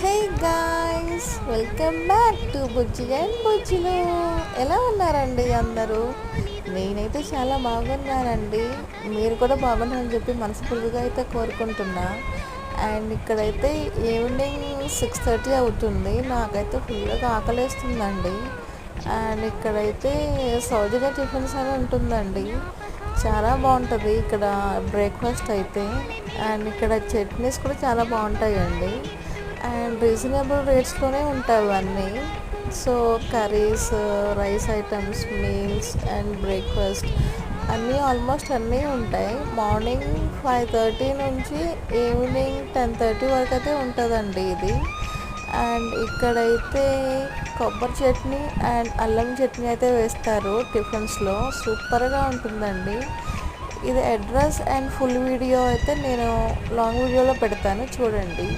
Hey guys, welcome back to Bujji and బుజ్జిలు. ఎలా ఉన్నారండి అందరూ? నేనైతే చాలా బాగున్నానండి. మీరు కూడా బాగున్నారని చెప్పి మనస్ఫూర్తిగా అయితే కోరుకుంటున్నా. అండ్ ఇక్కడైతే ఈవినింగ్ 6:30 అవుతుంది. నాకైతే ఫుల్గా ఆకలేస్తుందండి. అండ్ ఇక్కడైతే సౌజన్య టిఫిన్స్ అని ఉంటుందండి. చాలా బాగుంటుంది ఇక్కడ బ్రేక్ఫాస్ట్ అయితే. అండ్ ఇక్కడ చట్నీస్ కూడా చాలా బాగుంటాయండి. అండ్ రీజనబుల్ రేట్స్లోనే ఉంటాయి అవన్నీ. So curries, rice items, meals and breakfast అన్నీ ఆల్మోస్ట్ అన్నీ ఉంటాయి. మార్నింగ్ 5:30 నుంచి ఈవినింగ్ 10:30 వరకు అయితే ఉంటుందండి ఇది. అండ్ ఇక్కడైతే కొబ్బరి చట్నీ అండ్ అల్లం చట్నీ అయితే వేస్తారు టిఫిన్స్లో. సూపర్గా ఉంటుందండి. ఇది అడ్రస్ అండ్ ఫుల్ వీడియో అయితే నేను లాంగ్ వీడియోలో పెడతాను, చూడండి.